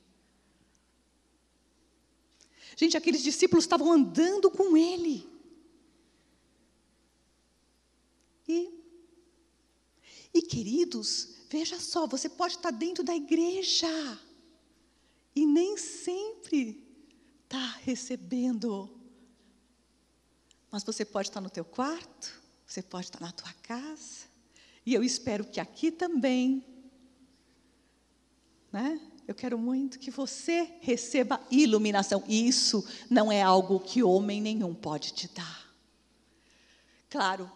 Speaker 2: Gente, aqueles discípulos estavam andando com ele. E queridos, veja só, você pode estar dentro da igreja e nem sempre está recebendo. Mas você pode estar no teu quarto, você pode estar na tua casa, e eu espero que aqui também, né? Eu quero muito que você receba iluminação. E isso não é algo que homem nenhum pode te dar. Claro,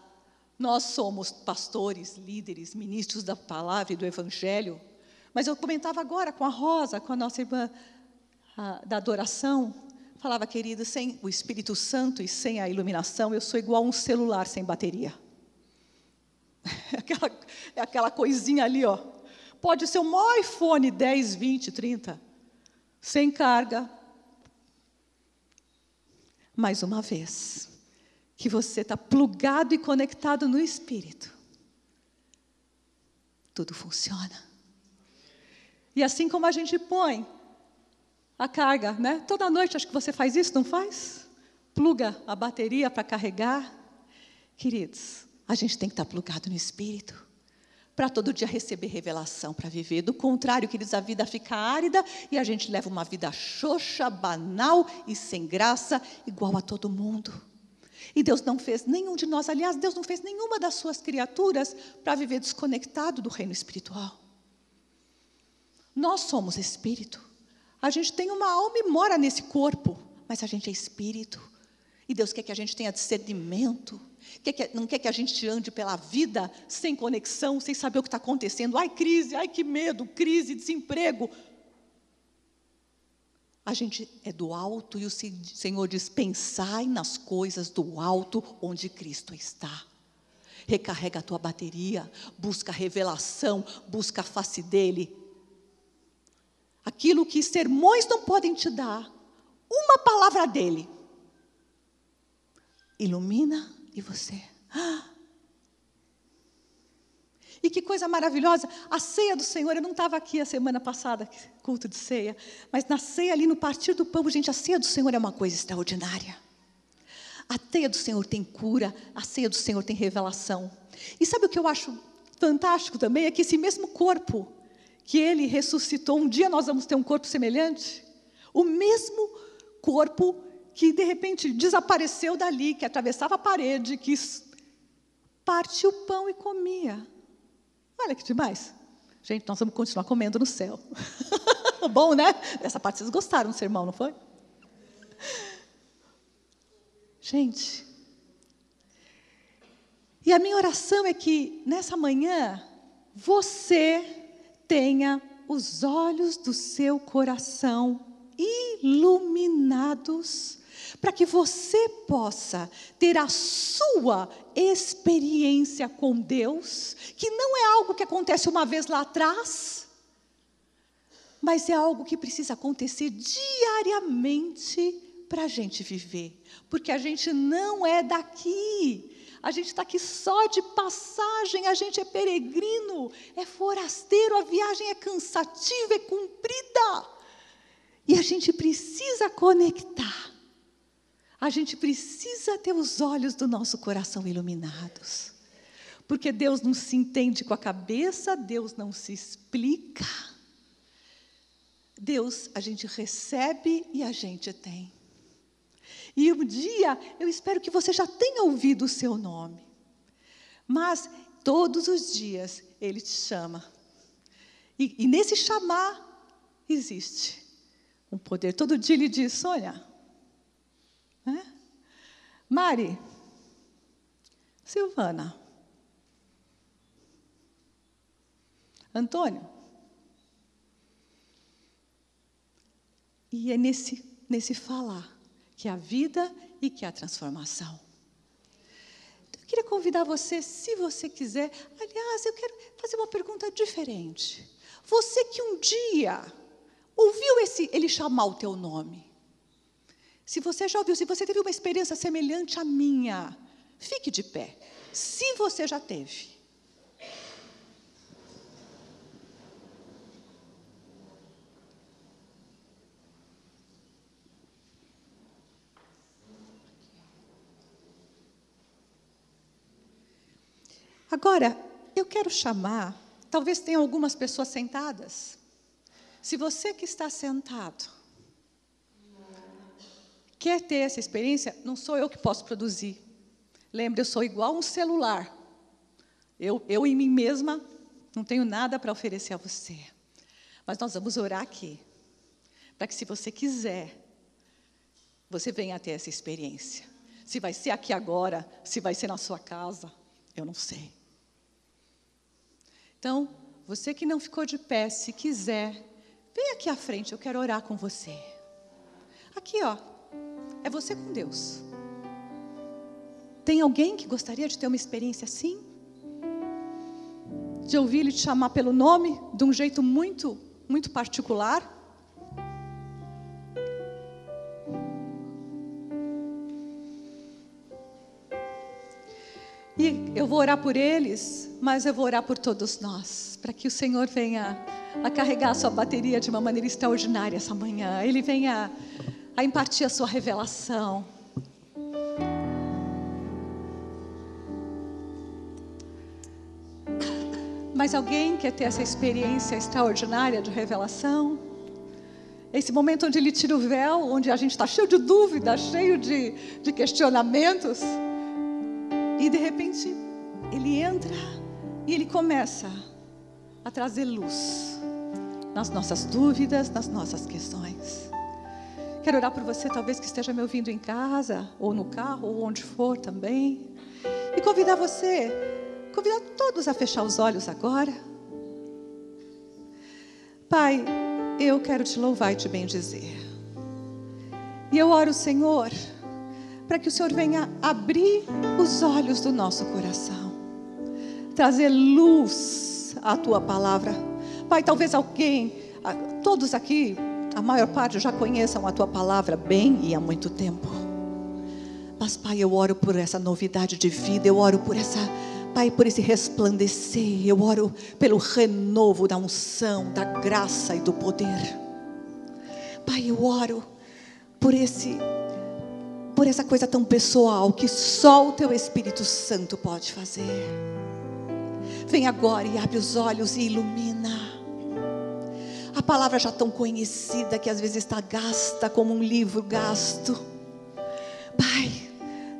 Speaker 2: nós somos pastores, líderes, ministros da palavra e do evangelho, Mas eu comentava agora com a Rosa, com a nossa irmã da adoração, falava, querida, sem o Espírito Santo e sem a iluminação, eu sou igual a um celular sem bateria. É aquela coisinha ali, ó. Pode ser o maior iPhone 10, 20, 30, sem carga. Mais uma vez, que você está plugado e conectado no Espírito, tudo funciona. E assim como a gente põe a carga, né? Toda noite, acho que você faz isso, não faz? Pluga a bateria para carregar. Queridos, a gente tem que estar plugado no Espírito, para todo dia receber revelação para viver. Do contrário, queridos, a vida fica árida e a gente leva uma vida xoxa, banal e sem graça, igual a todo mundo. E Deus não fez nenhum de nós, aliás, Deus não fez nenhuma das suas criaturas para viver desconectado do reino espiritual. Nós somos espírito. A gente tem uma alma e mora nesse corpo, mas a gente é espírito. E Deus quer que a gente tenha discernimento, não quer que a gente ande pela vida sem conexão, sem saber o que está acontecendo. Ai, crise, ai, que medo, crise, desemprego. A gente é do alto e o Senhor diz, pensai nas coisas do alto onde Cristo está. Recarrega a tua bateria, busca revelação, busca a face dEle. Aquilo que sermões não podem te dar, uma palavra dEle ilumina e você. E que coisa maravilhosa, a ceia do Senhor, eu não estava aqui a semana passada, culto de ceia, mas na ceia ali, no partir do pão, gente, a ceia do Senhor é uma coisa extraordinária. A ceia do Senhor tem cura, a ceia do Senhor tem revelação. E sabe o que eu acho fantástico também? É que esse mesmo corpo que Ele ressuscitou, um dia nós vamos ter um corpo semelhante, o mesmo corpo que de repente desapareceu dali, que atravessava a parede, que partia o pão e comia. Olha que demais. Gente, nós vamos continuar comendo no céu. Bom, né? Essa parte vocês gostaram do sermão, não foi? Gente, e a minha oração é que nessa manhã você tenha os olhos do seu coração iluminados, para que você possa ter a sua experiência com Deus, que não é algo que acontece uma vez lá atrás, mas é algo que precisa acontecer diariamente para a gente viver, porque a gente não é daqui, a gente está aqui só de passagem, a gente é peregrino, é forasteiro, a viagem é cansativa, é comprida, e a gente precisa conectar. A gente precisa ter os olhos do nosso coração iluminados. Porque Deus não se entende com a cabeça, Deus não se explica. Deus a gente recebe e a gente tem. E um dia, eu espero que você já tenha ouvido o seu nome. Mas, todos os dias, Ele te chama. E nesse chamar, existe um poder. Todo dia Ele diz, Sônia, Mari, Silvana, Antônio. E é nesse falar que é a vida e que é a transformação. Então, eu queria convidar você, se você quiser, aliás, eu quero fazer uma pergunta diferente. Você que um dia ouviu ele chamar o teu nome, se você já ouviu, se você teve uma experiência semelhante à minha, fique de pé. Se você já teve. Agora, eu quero chamar, talvez tenha algumas pessoas sentadas. Se você que está sentado quer ter essa experiência, não sou eu que posso produzir. Lembre, eu sou igual um celular. Eu em mim mesma não tenho nada para oferecer a você. Mas nós vamos orar aqui, para que se você quiser, você venha ter essa experiência. Se vai ser aqui agora, se vai ser na sua casa, eu não sei. Então, Você que não ficou de pé, se quiser, vem aqui à frente, eu quero orar com você. Aqui, ó, é você com Deus. Tem alguém que gostaria de ter uma experiência assim? De ouvir Ele te chamar pelo nome, de um jeito muito, muito particular? E eu vou orar por eles, mas eu vou orar por todos nós, para que o Senhor venha a carregar a sua bateria de uma maneira extraordinária essa manhã. Ele venha a impartir a sua revelação. Mas alguém quer ter essa experiência extraordinária de revelação? Esse momento onde Ele tira o véu, onde a gente está cheio de dúvidas, cheio de questionamentos. E de repente, Ele entra e Ele começa a trazer luz nas nossas dúvidas, nas nossas questões. Quero orar por você, talvez que esteja me ouvindo em casa, ou no carro, ou onde for também. E convidar todos a fechar os olhos agora. Pai, eu quero te louvar e te bendizer. E eu oro, Senhor, para que o Senhor venha abrir os olhos do nosso coração, trazer luz à Tua palavra. Pai, talvez todos aqui, a maior parte já conheçam a Tua palavra bem e há muito tempo. Mas, Pai, eu oro por essa novidade de vida, eu oro por Pai, por esse resplandecer, eu oro pelo renovo da unção, da graça e do poder. Pai, eu oro por essa coisa tão pessoal que só o Teu Espírito Santo pode fazer. Vem agora e abre os olhos e ilumina. A palavra já tão conhecida que às vezes está gasta como um livro gasto. Pai,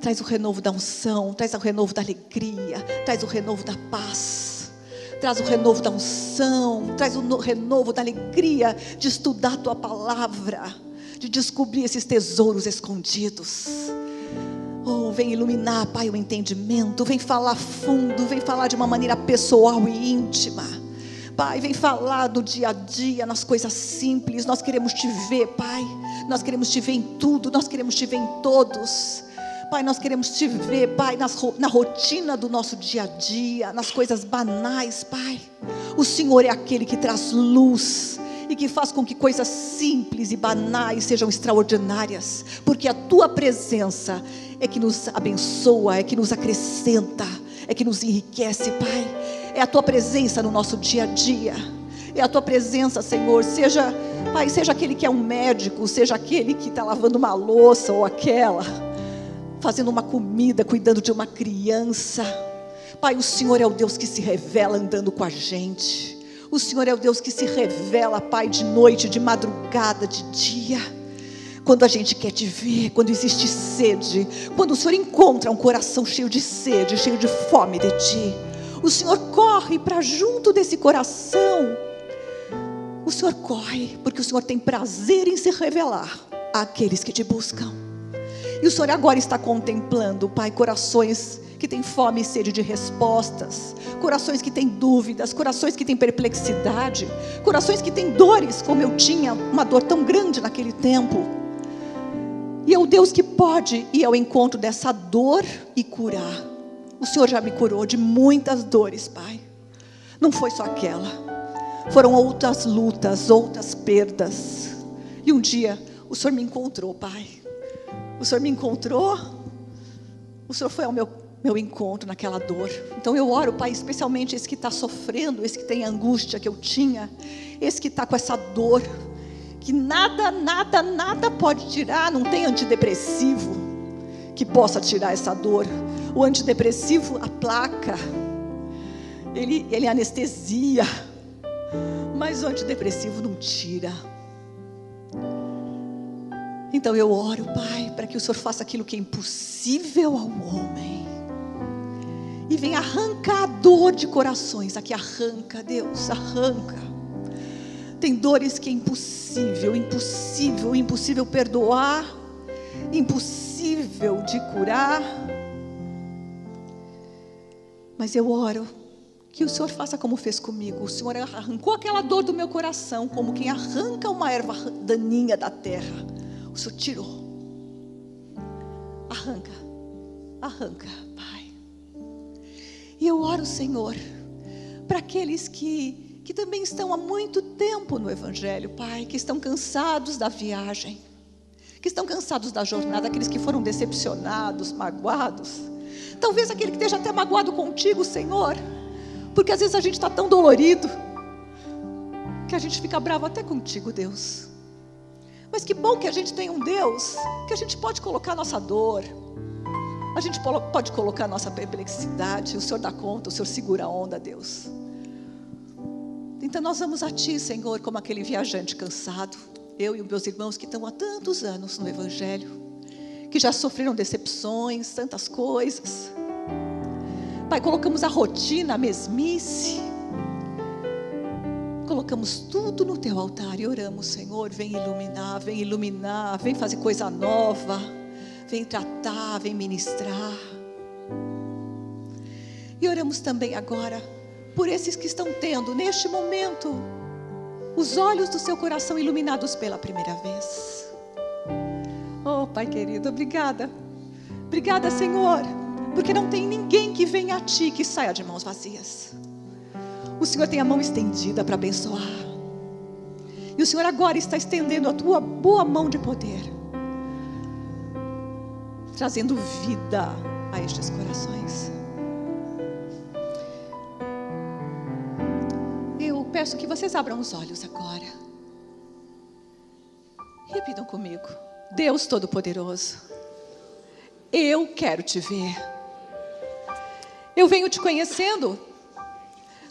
Speaker 2: traz o renovo da unção, traz o renovo da alegria, traz o renovo da paz, traz o renovo da unção, traz o renovo da alegria de estudar a Tua palavra, de descobrir esses tesouros escondidos. Oh, vem iluminar, Pai, o entendimento, vem falar fundo, vem falar de uma maneira pessoal e íntima. Pai, vem falar do dia a dia, nas coisas simples. Nós queremos Te ver, Pai, nós queremos Te ver em tudo, nós queremos Te ver em todos. Pai, nós queremos Te ver, Pai, na rotina do nosso dia a dia, nas coisas banais, Pai. O Senhor é aquele que traz luz e que faz com que coisas simples e banais sejam extraordinárias, porque a Tua presença é que nos abençoa, é que nos acrescenta, é que nos enriquece, Pai. É a Tua presença no nosso dia a dia, é a Tua presença, Senhor, Pai, seja aquele que é um médico, seja aquele que está lavando uma louça, ou aquela fazendo uma comida, cuidando de uma criança. Pai, o Senhor é o Deus que se revela andando com a gente. O Senhor é o Deus que se revela, Pai, de noite, de madrugada, de dia. Quando a gente quer Te ver, quando existe sede, quando o Senhor encontra um coração cheio de sede, cheio de fome de Ti, o Senhor corre para junto desse coração. O Senhor corre, porque o Senhor tem prazer em se revelar àqueles que Te buscam. E o Senhor agora está contemplando, Pai, corações que têm fome e sede de respostas, corações que têm dúvidas, corações que têm perplexidade, corações que têm dores, como eu tinha uma dor tão grande naquele tempo. E é o Deus que pode ir ao encontro dessa dor e curar. O Senhor já me curou de muitas dores, Pai. Não foi só aquela, foram outras lutas, outras perdas. E um dia o Senhor me encontrou, Pai. O Senhor me encontrou, o Senhor foi ao meu encontro naquela dor. Então eu oro, Pai, especialmente esse que está sofrendo, esse que tem a angústia que eu tinha, esse que está com essa dor, que nada pode tirar. Não tem antidepressivo que possa tirar essa dor. O antidepressivo aplaca, ele anestesia, mas o antidepressivo não tira. Então eu oro, Pai, para que o Senhor faça aquilo que é impossível ao homem, e venha arrancar a dor de corações. Aqui arranca, Deus, arranca. Tem dores que é impossível perdoar, impossível de curar. Mas eu oro que o Senhor faça como fez comigo. O Senhor arrancou aquela dor do meu coração, como quem arranca uma erva daninha da terra. O Senhor tirou. Arranca, arranca, Pai. E eu oro, Senhor, para aqueles que também estão há muito tempo no Evangelho, Pai, que estão cansados da viagem, que estão cansados da jornada, aqueles que foram decepcionados, magoados. Talvez aquele que esteja até magoado contigo, Senhor, porque às vezes a gente está tão dolorido, que a gente fica bravo até contigo, Deus. Mas que bom que a gente tem um Deus, que a gente pode colocar a nossa dor, a gente pode colocar a nossa perplexidade. O Senhor dá conta, o Senhor segura a onda, Deus. Então nós vamos a Ti, Senhor, como aquele viajante cansado, eu e os meus irmãos que estão há tantos anos no Evangelho, que já sofreram decepções, tantas coisas. Pai, colocamos a rotina, a mesmice, colocamos tudo no Teu altar e oramos, Senhor, vem iluminar, vem fazer coisa nova, vem tratar, vem ministrar. E oramos também agora por esses que estão tendo, neste momento, os olhos do seu coração iluminados pela primeira vez. Oh, Pai querido, obrigada. Obrigada, Senhor, porque não tem ninguém que venha a Ti que saia de mãos vazias. O Senhor tem a mão estendida para abençoar. E o Senhor agora está estendendo a Tua boa mão de poder, trazendo vida a estes corações. Eu peço que vocês abram os olhos agora. Repitam comigo. Deus Todo-Poderoso, eu quero Te ver. Eu venho Te conhecendo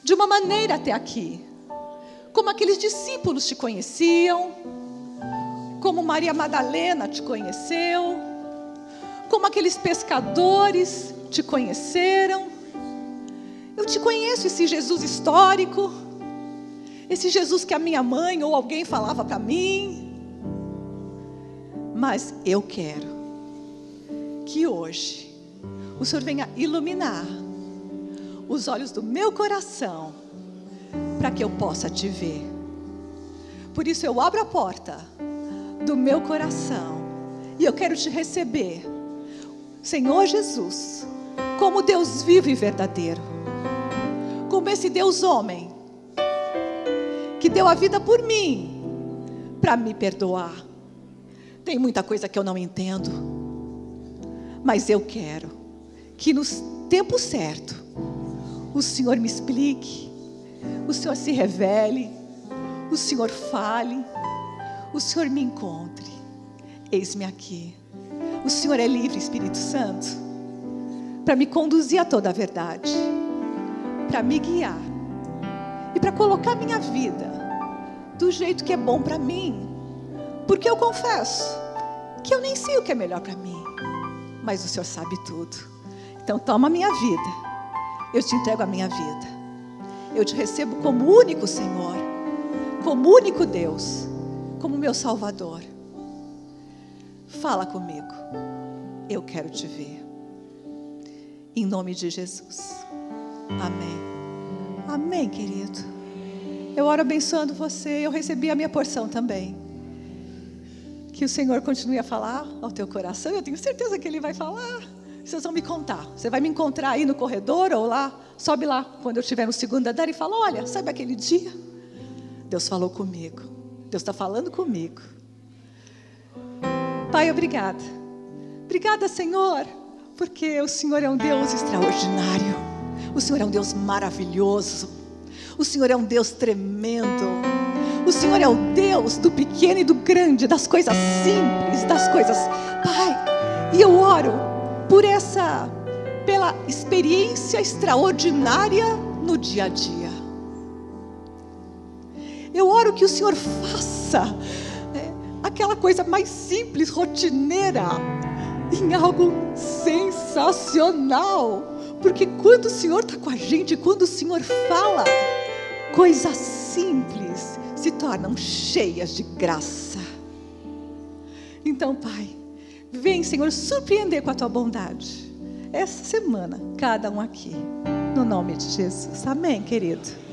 Speaker 2: de uma maneira até aqui, como aqueles discípulos Te conheciam, como Maria Madalena Te conheceu, como aqueles pescadores Te conheceram. Eu Te conheço, esse Jesus histórico, esse Jesus que a minha mãe ou alguém falava para mim. Mas eu quero que hoje o Senhor venha iluminar os olhos do meu coração, para que eu possa Te ver. Por isso eu abro a porta do meu coração e eu quero Te receber, Senhor Jesus, como Deus vivo e verdadeiro, como esse Deus homem, que deu a vida por mim, para me perdoar. Tem muita coisa que eu não entendo, mas eu quero que no tempo certo o Senhor me explique, o Senhor se revele, o Senhor fale, o Senhor me encontre. Eis-me aqui. O Senhor é livre, Espírito Santo, para me conduzir a toda a verdade, para me guiar e para colocar minha vida do jeito que é bom para mim. Porque eu confesso que eu nem sei o que é melhor para mim, mas o Senhor sabe tudo. Então toma a minha vida, eu Te entrego a minha vida, eu Te recebo como único Senhor, como único Deus, como meu Salvador. Fala comigo, eu quero Te ver, em nome de Jesus, amém. Amém, querido. Eu oro abençoando você, eu recebi a minha porção também. Que o Senhor continue a falar ao teu coração. Eu tenho certeza que Ele vai falar. Vocês vão me contar. Você vai me encontrar aí no corredor ou lá. Sobe lá quando eu estiver no segundo andar e fala: olha, sabe aquele dia? Deus falou comigo. Deus está falando comigo. Pai, obrigada. Obrigada, Senhor, porque o Senhor é um Deus extraordinário. O Senhor é um Deus maravilhoso. O Senhor é um Deus tremendo. O Senhor é o Deus do pequeno e do grande, das coisas simples, das coisas... Pai, e eu oro pela experiência extraordinária no dia a dia. Eu oro que o Senhor faça aquela coisa mais simples, rotineira, em algo sensacional. Porque quando o Senhor está com a gente, quando o Senhor fala, coisas simples se tornam cheias de graça. Então, Pai, vem, Senhor, surpreender com a Tua bondade. essa semana, cada um aqui. No nome de Jesus. Amém, querido?